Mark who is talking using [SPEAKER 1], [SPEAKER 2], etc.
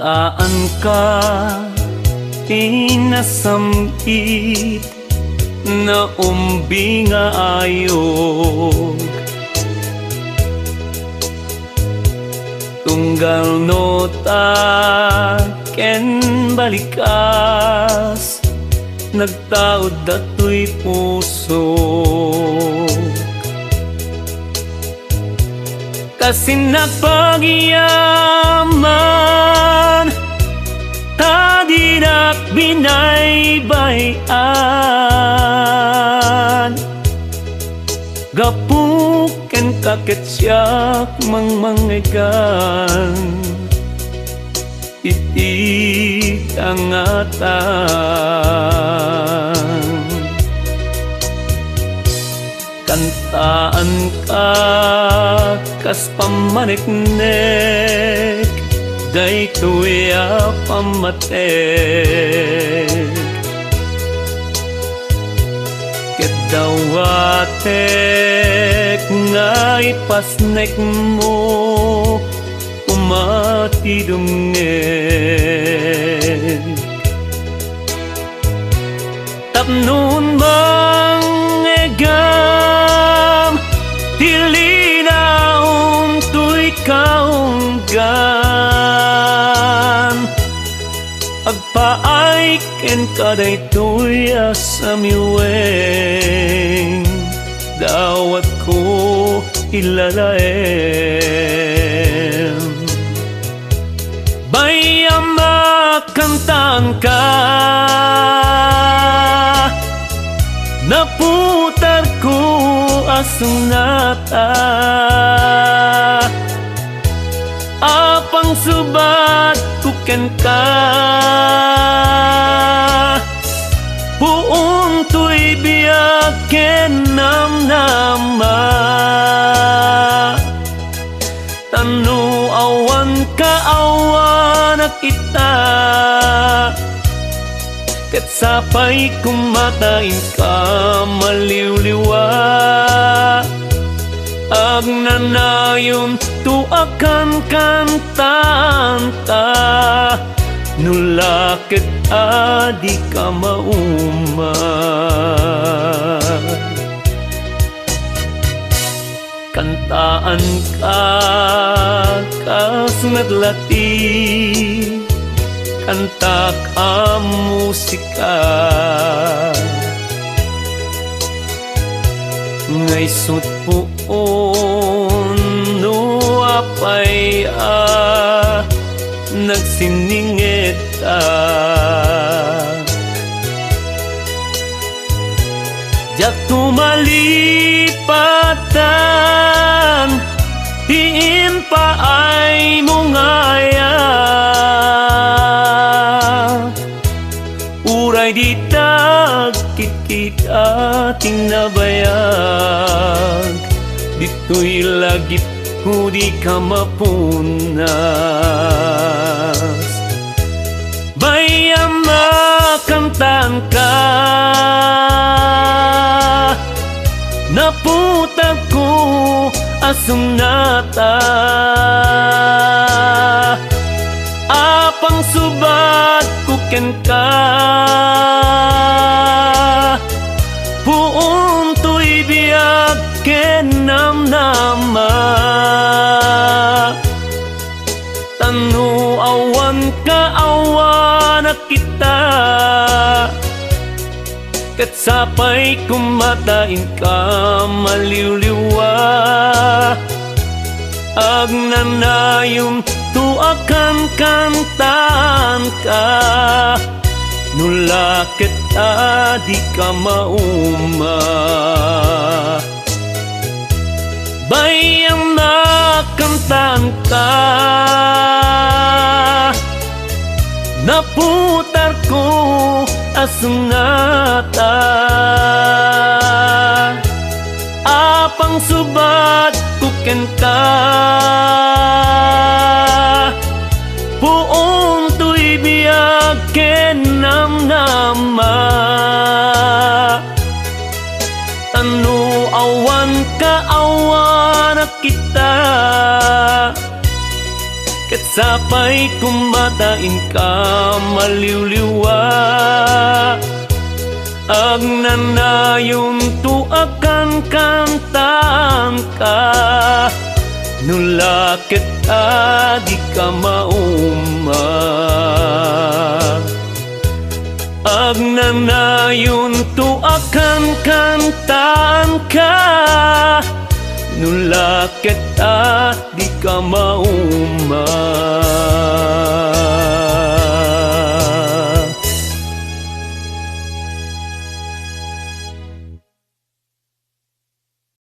[SPEAKER 1] Kantaan ka inasamit na umbinga ayog, tunggal nota ken balikas, nagtaod dato'y puso. Kasi nagpagyaman ta di nakbinaybayan, gapuken kakit siyak mangmangigan, ititangatan. Kantaan ka kas pamaniknek, daytoy pamatek. Kedawatek nga ipasnek mo, umatidungnek. Tapnon mangegam, tilinaon to'y kaunggan, agpaay ken kaday to'y asamiweng, dawat ko ilalaem. Bayam makantaan ka, naputar ko asunata, apang subat kuken ka, puong to'y biyak ken namnama. Tanu awan ka awan at kita, ket sapay kumatain ka maliwliwa, agnanayon tuakan kantaan ta, nulakit adi ka mauman. Kantaan ka kasunadlati, kanta ka musika, ngay sut puon no apay nagsiningit ka. Diyak tumalipatan, diin pa ay mungaya, uray di tagkit kita tinabayag, dito'y lagip ko di ka mapunas. Bayam makantaan ka, naputag ko asunata, apang subat kuken ka, puong to'y biyak ken namnama. Tanu awan ka awan at kita, ket sapay kumatain ka maliwliwa, agnanayon tuakan kantaan ka, nulakit adi ka mauma. Bayang nakantaan ka, naputar ko asunata, apang subat kuken ka, puong to'y biyak ken namnama. Tanu awan ka awan at kita, ket Sapay kumatain ka maliwliwa. Ag nanayon tu akan kantaan ka, nulakit di ka mauma. Ag nanayon tu akan kantaan ka, nulakit di ka mauma.